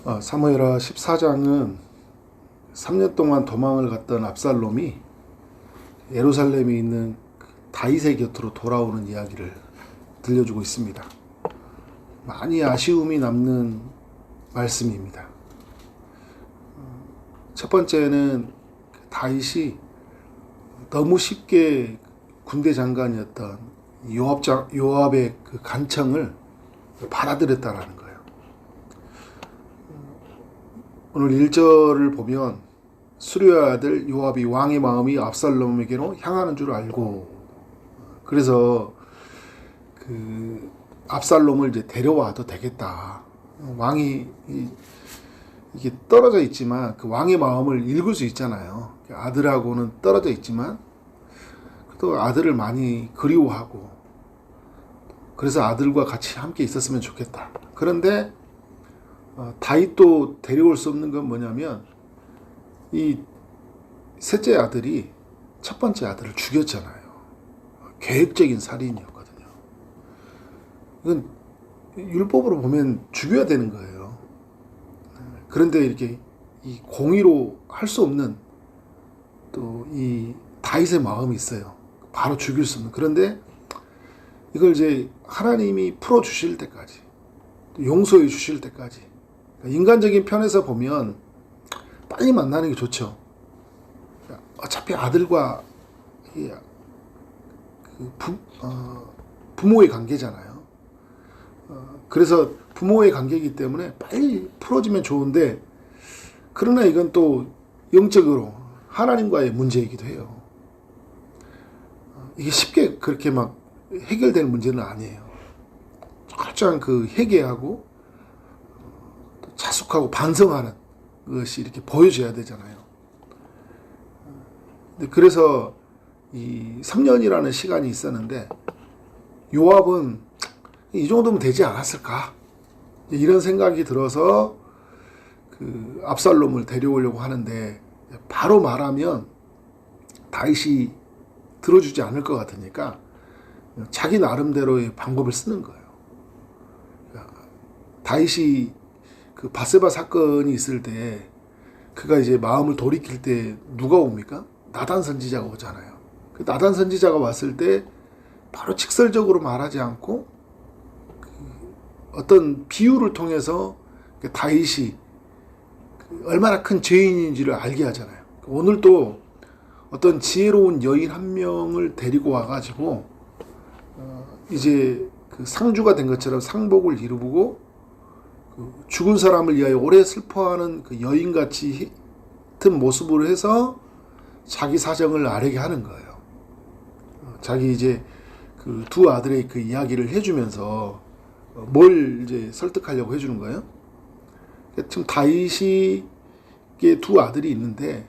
사무엘하 14장은 3년 동안 도망을 갔던 압살롬이 예루살렘에 있는 다윗의 곁으로 돌아오는 이야기를 들려주고 있습니다. 많이 아쉬움이 남는 말씀입니다. 첫 번째는 다윗이 너무 쉽게 군대 장관이었던 요압의 그 간청을 받아들였다라는 거예요. 오늘 1절을 보면 수르야의 아들 요압이 왕의 마음이 압살롬에게로 향하는 줄 알고, 그래서 그 압살롬을 이제 데려와도 되겠다. 왕이 이게 떨어져 있지만 그 왕의 마음을 읽을 수 있잖아요. 아들하고는 떨어져 있지만 또 아들을 많이 그리워하고, 그래서 아들과 같이 함께 있었으면 좋겠다. 그런데 다윗도 데려올 수 없는 건 뭐냐면, 이 셋째 아들이 첫 번째 아들을 죽였잖아요. 계획적인 살인이었거든요. 이건 율법으로 보면 죽여야 되는 거예요. 그런데 이렇게 이 공의로 할 수 없는 또 이 다윗의 마음이 있어요. 바로 죽일 수 없는. 그런데 이걸 이제 하나님이 풀어 주실 때까지, 용서해 주실 때까지, 인간적인 편에서 보면 빨리 만나는 게 좋죠. 어차피 아들과 부모의 관계잖아요. 그래서 부모의 관계이기 때문에 빨리 풀어지면 좋은데, 그러나 이건 또 영적으로 하나님과의 문제이기도 해요. 이게 쉽게 그렇게 막 해결되는 문제는 아니에요. 철저한 그 회개하고 자숙하고 반성하는 것이 이렇게 보여줘야 되잖아요. 그래서 이 3년이라는 시간이 있었는데, 요압은 이 정도면 되지 않았을까? 이런 생각이 들어서 그 압살롬을 데려오려고 하는데, 바로 말하면 다윗이 들어주지 않을 것 같으니까 자기 나름대로의 방법을 쓰는 거예요. 다윗이 그 바세바 사건이 있을 때 그가 이제 마음을 돌이킬 때 누가 옵니까? 나단 선지자가 오잖아요. 그 나단 선지자가 왔을 때 바로 직설적으로 말하지 않고 어떤 비유를 통해서 다윗이 얼마나 큰 죄인인지를 알게 하잖아요. 오늘도 어떤 지혜로운 여인 한 명을 데리고 와가지고 이제 그 상주가 된 것처럼 상복을 이루고 죽은 사람을 위하여 오래 슬퍼하는 그 여인같이 같은 모습으로 해서 자기 사정을 아뢰게 하는 거예요. 자기 이제 그 두 아들의 그 이야기를 해주면서 뭘 이제 설득하려고 해주는 거예요. 지금 다윗이 두 아들이 있는데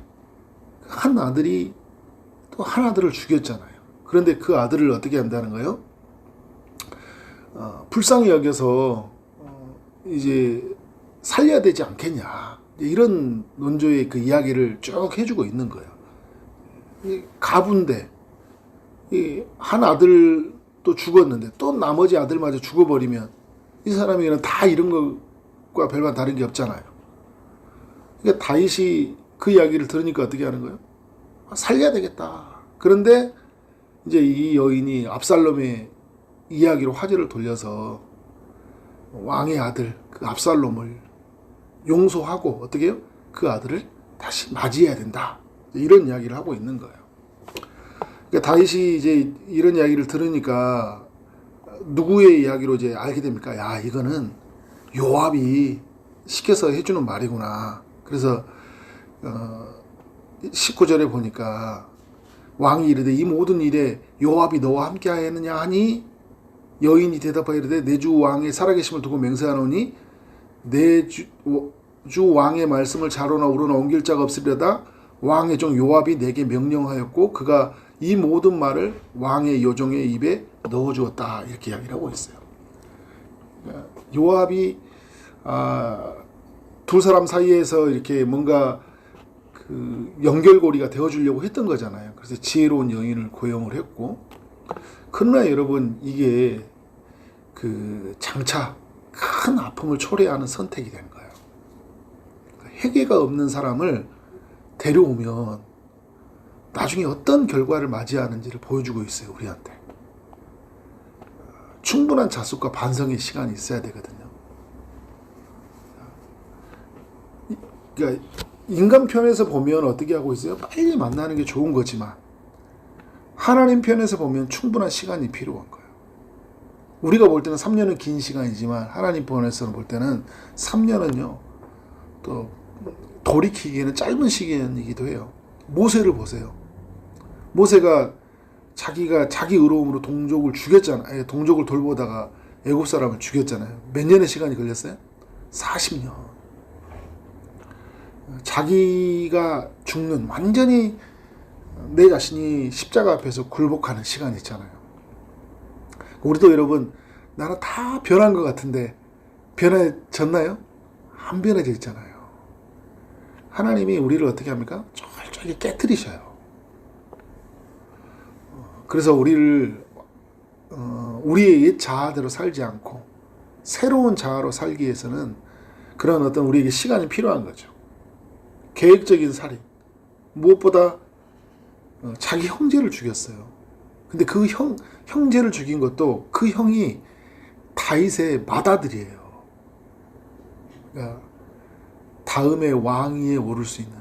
한 아들이 또 한 아들을 죽였잖아요. 그런데 그 아들을 어떻게 한다는 거예요? 불쌍히 여겨서 이제 살려야 되지 않겠냐, 이런 논조의 그 이야기를 쭉 해주고 있는 거예요. 가부인데 한 아들도 죽었는데 또 나머지 아들마저 죽어버리면 이 사람이 다 이런 것과 별반 다른 게 없잖아요. 그러니까 다윗이 그 이야기를 들으니까 어떻게 하는 거예요? 살려야 되겠다. 그런데 이제 이 여인이 압살롬의 이야기로 화제를 돌려서 왕의 아들 그 압살롬을 용서하고 어떻게 해요? 그 아들을 다시 맞이해야 된다. 이런 이야기를 하고 있는 거예요. 그러니까 다윗이 이제 이런 이야기를 들으니까 누구의 이야기로 이제 알게 됩니까? 야, 이거는 요압이 시켜서 해주는 말이구나. 그래서 19절에 보니까 왕이 이르되 이 모든 일에 요압이 너와 함께 하였느냐 하니, 여인이 대답하여 이르되 내 주 왕의 살아계심을 두고 맹세하노니 내 주 왕의 말씀을 좌로나 우로나 옮길 자가 없으리로다. 왕의 종 요압이 내게 명령하였고 그가 이 모든 말을 왕의 요종의 입에 넣어주었다. 이렇게 이야기를 하고 있어요. 요압이 두 사람 사이에서 이렇게 뭔가 그 연결고리가 되어주려고 했던 거잖아요. 그래서 지혜로운 여인을 고용을 했고, 그러나 여러분 이게 그 장차 큰 아픔을 초래하는 선택이 된 거예요. 회개가 없는 사람을 데려오면 나중에 어떤 결과를 맞이하는지를 보여주고 있어요, 우리한테. 충분한 자숙과 반성의 시간이 있어야 되거든요. 그러니까 인간 편에서 보면 어떻게 하고 있어요? 빨리 만나는 게 좋은 거지만 하나님 편에서 보면 충분한 시간이 필요한 거예요. 우리가 볼 때는 3년은 긴 시간이지만 하나님 편에서 볼 때는 3년은요 또 돌이키기에는 짧은 시간이기도 해요. 모세를 보세요. 모세가 자기가 자기 의로움으로 동족을 죽였잖아요. 동족을 돌보다가 애굽 사람을 죽였잖아요. 몇 년의 시간이 걸렸어요? 40년. 자기가 죽는, 완전히 내 자신이 십자가 앞에서 굴복하는 시간이 있잖아요. 우리도 여러분, 나는 다 변한 것 같은데 변해졌나요? 안 변해져 있잖아요. 하나님이 우리를 어떻게 합니까? 쫄쫄이 깨트리셔요. 그래서 우리를 우리의 옛 자아대로 살지 않고 새로운 자아로 살기 위해서는 그런 어떤 우리에게 시간이 필요한 거죠. 계획적인 살인, 무엇보다 자기 형제를 죽였어요. 근데 그 형제를 죽인 것도 그 형이 다윗의 맏아들이에요. 그러니까 다음에 왕위에 오를 수 있는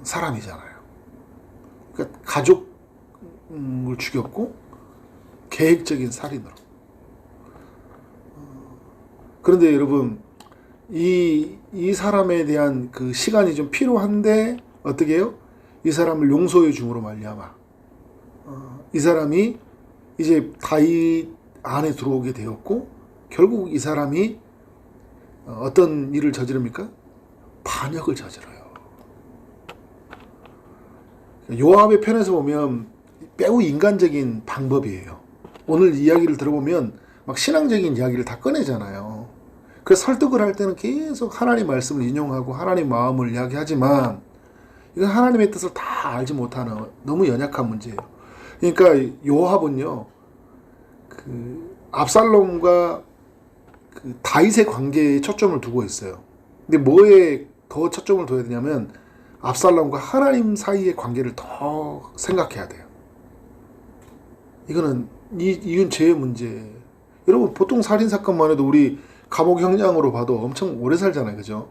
사람이잖아요. 그러니까 가족을 죽였고 계획적인 살인으로. 그런데 여러분, 이 사람에 대한 그 시간이 좀 필요한데 어떻게 해요? 이 사람을 용서해 줌으로 말미암아 이 사람이 이제 다윗 안에 들어오게 되었고, 결국 이 사람이 어떤 일을 저지릅니까? 반역을 저질러요. 요압의 편에서 보면 매우 인간적인 방법이에요. 오늘 이야기를 들어보면 막 신앙적인 이야기를 다 꺼내잖아요. 그래서 설득을 할 때는 계속 하나님 말씀을 인용하고 하나님 마음을 이야기하지만 이건 하나님의 뜻을 다 알지 못하는 너무 연약한 문제예요. 그러니까 요압은요, 그 압살롬과 그 다윗의 관계에 초점을 두고 있어요. 근데 뭐에 더 초점을 둬야 되냐면 압살롬과 하나님 사이의 관계를 더 생각해야 돼요. 이건 죄의 문제예요. 여러분, 보통 살인 사건만 해도 우리 감옥 형량으로 봐도 엄청 오래 살잖아요, 그죠?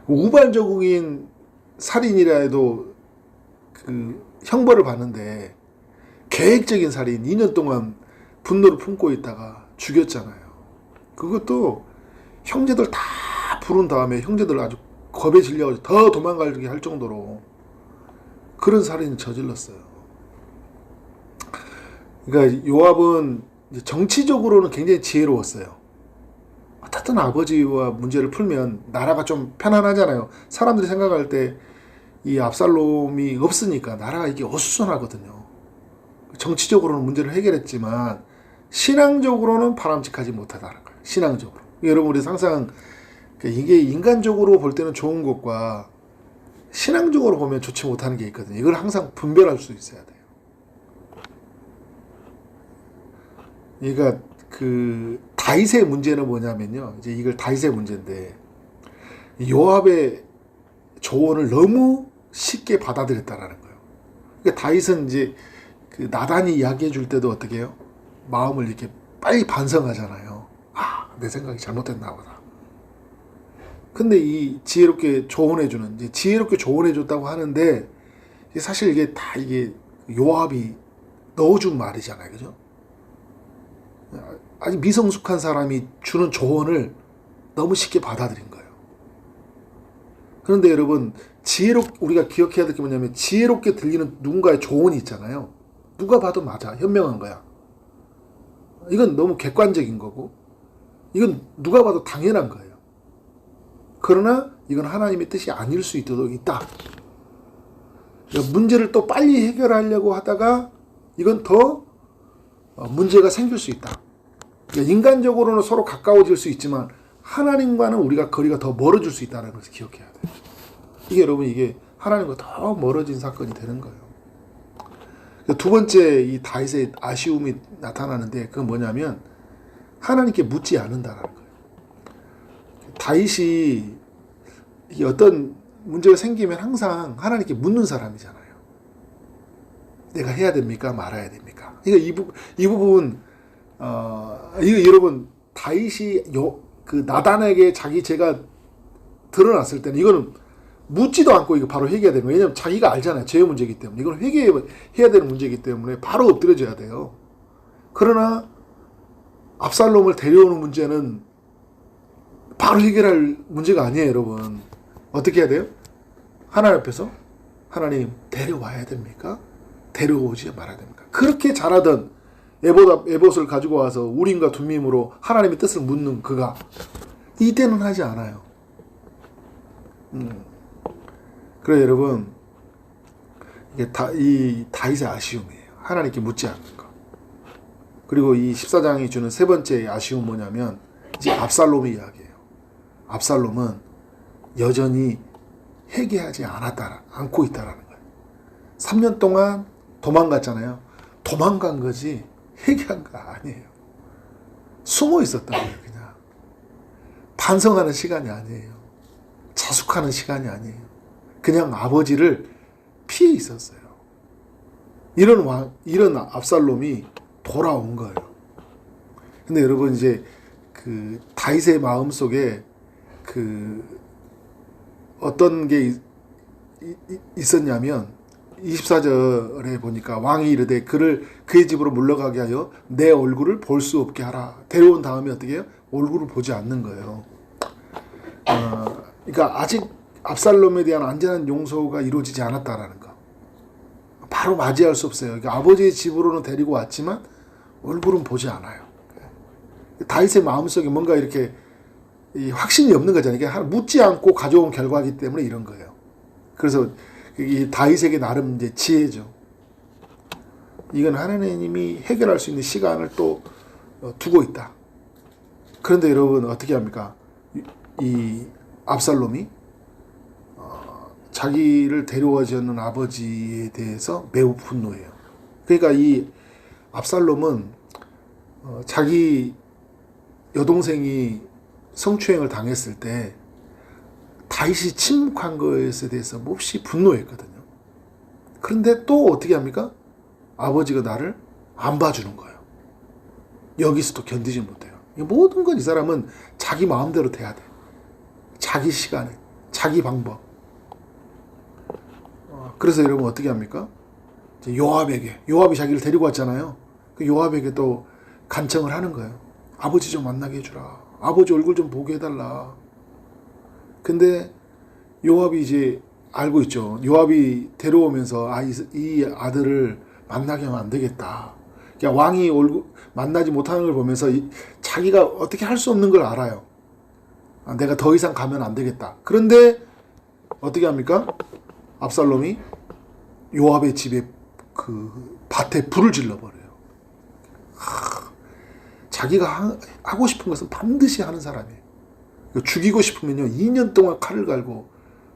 우발적인 살인이라 해도 그 형벌을 받는데 계획적인 살인 2년 동안 분노를 품고 있다가 죽였잖아요. 그것도 형제들 다 부른 다음에 형제들 아주 겁에 질려가지고 더 도망가게 할 정도로 그런 살인을 저질렀어요. 그러니까 요압은 정치적으로는 굉장히 지혜로웠어요. 어쨌든 아버지와 문제를 풀면 나라가 좀 편안하잖아요. 사람들이 생각할 때 이 압살롬이 없으니까 나라가 이게 어수선하거든요. 정치적으로는 문제를 해결했지만 신앙적으로는 바람직하지 못하다는 거예요. 신앙적으로. 여러분, 우리 항상 이게 인간적으로 볼 때는 좋은 것과 신앙적으로 보면 좋지 못하는 게 있거든요. 이걸 항상 분별할 수 있어야 돼요. 그러니까 그 다윗의 문제는 뭐냐면요. 이제 이걸 다윗의 문제인데 요압의 조언을 너무 쉽게 받아들였다라는 거예요. 그러니까 다윗은 이제 그 나단이 이야기해 줄 때도 어떻게 해요? 마음을 이렇게 빨리 반성하잖아요. 아, 내 생각이 잘못됐나 보다. 근데 이 지혜롭게 조언해주는, 이제 지혜롭게 조언해줬다고 하는데, 사실 이게 다 이게 요압이 넣어준 말이잖아요. 그죠? 아주 미성숙한 사람이 주는 조언을 너무 쉽게 받아들인 거예요. 그런데 여러분, 우리가 기억해야 될 게 뭐냐면, 지혜롭게 들리는 누군가의 조언이 있잖아요. 누가 봐도 맞아. 현명한 거야. 이건 너무 객관적인 거고, 이건 누가 봐도 당연한 거예요. 그러나 이건 하나님의 뜻이 아닐 수 있다. 문제를 또 빨리 해결하려고 하다가 이건 더 문제가 생길 수 있다. 인간적으로는 서로 가까워질 수 있지만 하나님과는 우리가 거리가 더 멀어질 수 있다는 것을 기억해야 돼요. 이게 여러분, 이게 하나님과 더 멀어진 사건이 되는 거예요. 두 번째, 이 다윗의 아쉬움이 나타나는데 그건 뭐냐면 하나님께 묻지 않는다라는 거예요. 다윗이 이 어떤 문제가 생기면 항상 하나님께 묻는 사람이잖아요. 내가 해야 됩니까? 말아야 됩니까? 그러니까 이 부분, 이거 여러분, 다윗이 그 나단에게 자기 죄가 드러났을 때는 이거는 묻지도 않고 이거 바로 회개해야 되는 거예요. 왜냐하면 자기가 알잖아요. 죄의 문제이기 때문에. 이건 회개해야 되는 문제이기 때문에 바로 엎드려져야 돼요. 그러나 압살롬을 데려오는 문제는 바로 해결할 문제가 아니에요, 여러분. 어떻게 해야 돼요? 하나님 앞에서 하나님 데려와야 됩니까? 데려오지 말아야 됩니까? 그렇게 잘하던 에봇을 가지고 와서 우림과 둠밈으로 하나님의 뜻을 묻는 그가 이때는 하지 않아요. 그래 여러분, 이게 이 다윗의 아쉬움이에요. 하나님께 묻지 않는 거. 그리고 이 14장이 주는 세 번째 아쉬움 뭐냐면 이제 압살롬의 이야기예요. 압살롬은 여전히 회개하지 않고 있다라는 거예요. 3년 동안 도망갔잖아요. 도망간 거지 회개한 거 아니에요. 숨어 있었던 거예요. 그냥 반성하는 시간이 아니에요. 자숙하는 시간이 아니에요. 그냥 아버지를 피해 있었어요. 이런 압살롬이 돌아온 거예요. 근데 여러분 이제 그 다윗의 마음 속에 그 어떤 게 있었냐면 24절에 보니까 왕이 이르되 그의 집으로 물러가게 하여 내 얼굴을 볼 수 없게 하라. 데려온 다음에 어떻게 해요? 얼굴을 보지 않는 거예요. 그러니까 아직 압살롬에 대한 완전한 용서가 이루어지지 않았다라는 거. 바로 맞이할 수 없어요. 그러니까 아버지의 집으로는 데리고 왔지만 얼굴은 보지 않아요. 다윗의 마음속에 뭔가 이렇게 확신이 없는 거잖아요. 이게 묻지 않고 가져온 결과이기 때문에 이런 거예요. 그래서 이 다윗에게 나름 이제 지혜죠. 이건 하나님이 해결할 수 있는 시간을 또 두고 있다. 그런데 여러분 어떻게 합니까? 이 압살롬이 자기를 데려오지 않는 아버지에 대해서 매우 분노해요. 그러니까 이 압살롬은 자기 여동생이 성추행을 당했을 때 다윗이 침묵한 것에 대해서 몹시 분노했거든요. 그런데 또 어떻게 합니까? 아버지가 나를 안 봐주는 거예요. 여기서도 견디지 못해요. 모든 건 이 사람은 자기 마음대로 돼야 돼. 자기 시간에, 자기 방법. 그래서 여러분 어떻게 합니까? 요압이 자기를 데리고 왔잖아요. 그 요압에게 또 간청을 하는 거예요. 아버지 좀 만나게 해주라. 아버지 얼굴 좀 보게 해달라. 근데 요압이 이제 알고 있죠. 요압이 데려오면서 이 아들을 만나게 하면 안 되겠다. 그러니까 왕이 얼굴 만나지 못하는 걸 보면서 자기가 어떻게 할 수 없는 걸 알아요. 내가 더 이상 가면 안 되겠다. 그런데 어떻게 합니까? 압살롬이 요압의 집에 그 밭에 불을 질러버려요. 자기가 하고 싶은 것은 반드시 하는 사람이에요. 죽이고 싶으면요 2년 동안 칼을 갈고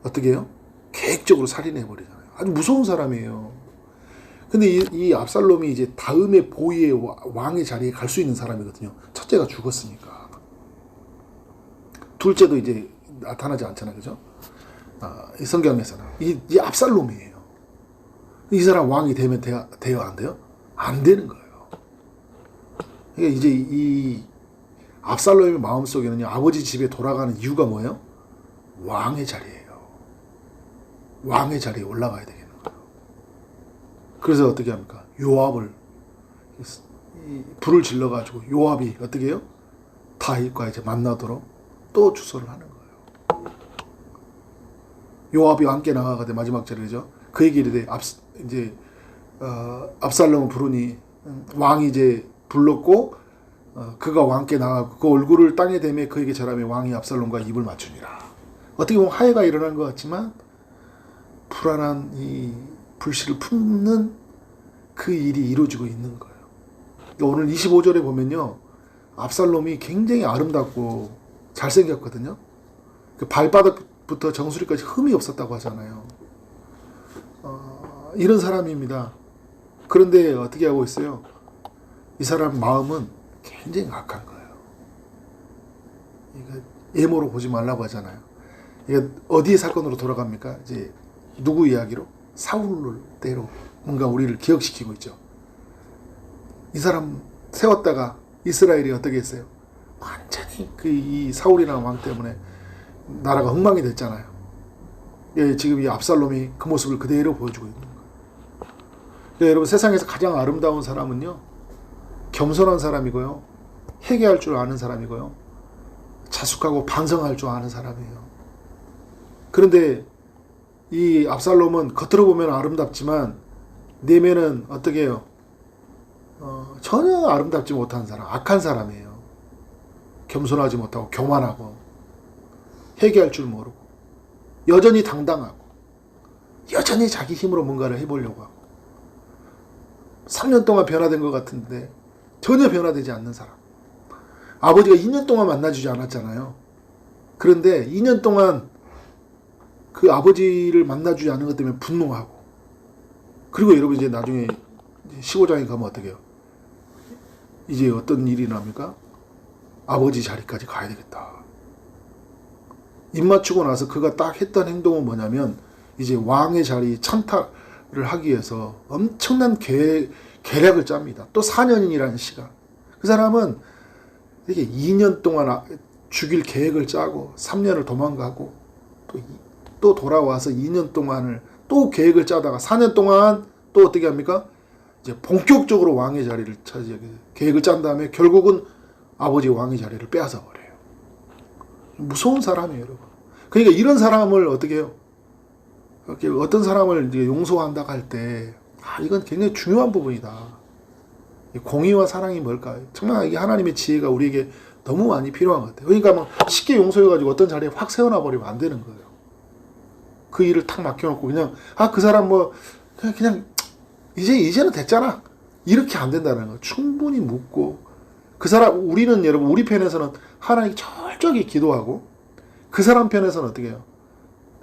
어떻게 해요? 계획적으로 살인해버리잖아요. 아주 무서운 사람이에요. 근데 이 압살롬이 이제 다음의 보위의 왕의 자리에 갈 수 있는 사람이거든요. 첫째가 죽었으니까. 둘째도 이제 나타나지 않잖아요. 그죠? 이 성경에서는. 이 압살롬이에요. 이 사람 왕이 되면 돼요? 안 돼요? 안 되는 거예요. 그러니까 이제 이 압살롬의 마음속에는요, 아버지 집에 돌아가는 이유가 뭐예요? 왕의 자리예요. 왕의 자리에 올라가야 되겠는 거예요. 그래서 어떻게 합니까? 요압을 불을 질러가지고 요압이 어떻게 해요? 다윗과 이제 만나도록 또 주소를 하는 거예요. 요압이 함께 나가거든 마지막 절이죠. 그에게 이르되 압살롬을 부르니 왕이 이제 불렀고 그가 왕께 나가고 그 얼굴을 땅에 대매 그에게 절하며 왕이 압살롬과 입을 맞추니라. 어떻게 보면 화해가 일어난 것 같지만 불안한 이 불씨를 품는 그 일이 이루어지고 있는 거예요. 오늘 25절에 보면요, 압살롬이 굉장히 아름답고 잘생겼거든요. 그 발바닥부터 정수리까지 흠이 없었다고 하잖아요. 이런 사람입니다. 그런데 어떻게 하고 있어요? 이 사람 마음은 굉장히 악한 거예요. 외모로 보지 말라고 하잖아요. 이게 어디의 사건으로 돌아갑니까? 이제 누구 이야기로? 사울을 때로 뭔가 우리를 기억시키고 있죠. 이 사람 세웠다가 이스라엘이 어떻게 했어요? 완전히 이 사울이라는 왕 때문에 나라가 엉망이 됐잖아요. 예, 지금 이 압살롬이 그 모습을 그대로 보여주고 있는 거예요. 예, 여러분 세상에서 가장 아름다운 사람은요, 겸손한 사람이고요, 회개할 줄 아는 사람이고요, 자숙하고 반성할 줄 아는 사람이에요. 그런데 이 압살롬은 겉으로 보면 아름답지만 내면은 어떻게 해요? 전혀 아름답지 못한 사람, 악한 사람이에요. 겸손하지 못하고 교만하고 회개할 줄 모르고 여전히 당당하고 여전히 자기 힘으로 뭔가를 해보려고 하고 3년 동안 변화된 것 같은데 전혀 변화되지 않는 사람. 아버지가 2년 동안 만나주지 않았잖아요. 그런데 2년 동안 그 아버지를 만나주지 않은 것 때문에 분노하고, 그리고 여러분 이제 나중에 15장에 가면 어떻게 해요? 이제 어떤 일이 납니까? 아버지 자리까지 가야 되겠다. 입 맞추고 나서 그가 딱 했던 행동은 뭐냐면 이제 왕의 자리 찬탈을 하기 위해서 엄청난 계략을 짭니다. 또 4년이라는 시간. 그 사람은 이게 2년 동안 죽일 계획을 짜고 3년을 도망가고 또 돌아와서 2년 동안을 또 계획을 짜다가 4년 동안 또 어떻게 합니까? 이제 본격적으로 왕의 자리를 차지하게 계획을 짠 다음에 결국은 아버지 왕의 자리를 빼앗아 버려요. 무서운 사람이에요, 여러분. 그러니까 이런 사람을 어떻게 해요? 어떤 사람을 이제 용서한다고 할 때, 이건 굉장히 중요한 부분이다. 공의와 사랑이 뭘까요? 정말 이게 하나님의 지혜가 우리에게 너무 많이 필요한 것 같아요. 그러니까 막 쉽게 용서해가지고 어떤 자리에 확 세워놔버리면 안 되는 거예요. 그 일을 탁 맡겨놓고 그냥 그 사람 뭐 그냥 이제는 됐잖아, 이렇게 안 된다는 거. 충분히 묻고 그 사람, 우리는 여러분 우리 편에서는 하나님 철저하게 기도하고 그 사람 편에서는 어떻게 해요?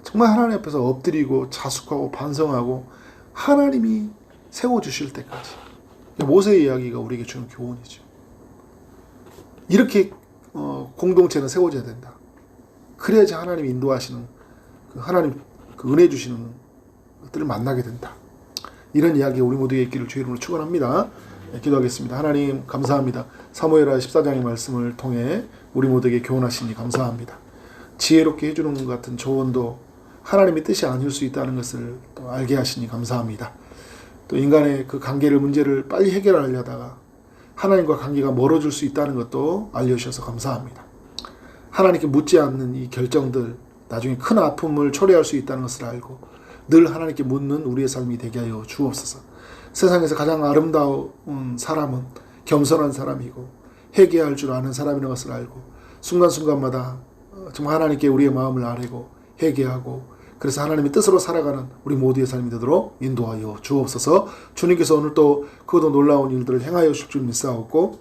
정말 하나님 앞에서 엎드리고 자숙하고 반성하고 하나님이 세워주실 때까지. 모세의 이야기가 우리에게 주는 교훈이죠. 이렇게 공동체는 세워져야 된다. 그래야지 하나님이 인도하시는 하나님 은혜 주시는 것들을 만나게 된다. 이런 이야기 우리 모두에게 있기를 주의 이름으로 축원합니다. 기도하겠습니다. 하나님 감사합니다. 사무엘하 14장의 말씀을 통해 우리 모두에게 교훈하시니 감사합니다. 지혜롭게 해주는 것 같은 조언도 하나님의 뜻이 아닐 수 있다는 것을 또 알게 하시니 감사합니다. 또 인간의 그 관계를 문제를 빨리 해결하려다가 하나님과 관계가 멀어질 수 있다는 것도 알려주셔서 감사합니다. 하나님께 묻지 않는 이 결정들 나중에 큰 아픔을 초래할 수 있다는 것을 알고 늘 하나님께 묻는 우리의 삶이 되게 하여 주옵소서. 세상에서 가장 아름다운 사람은 겸손한 사람이고 회개할 줄 아는 사람이라는 것을 알고 순간순간마다 정말 하나님께 우리의 마음을 아뢰고 회개하고 그래서 하나님의 뜻으로 살아가는 우리 모두의 삶이 되도록 인도하여 주옵소서. 주님께서 오늘 또 그것도 놀라운 일들을 행하여 주실 줄 믿사옵고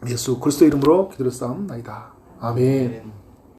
예수 그리스도 이름으로 기도를 싸움나이다. 아멘.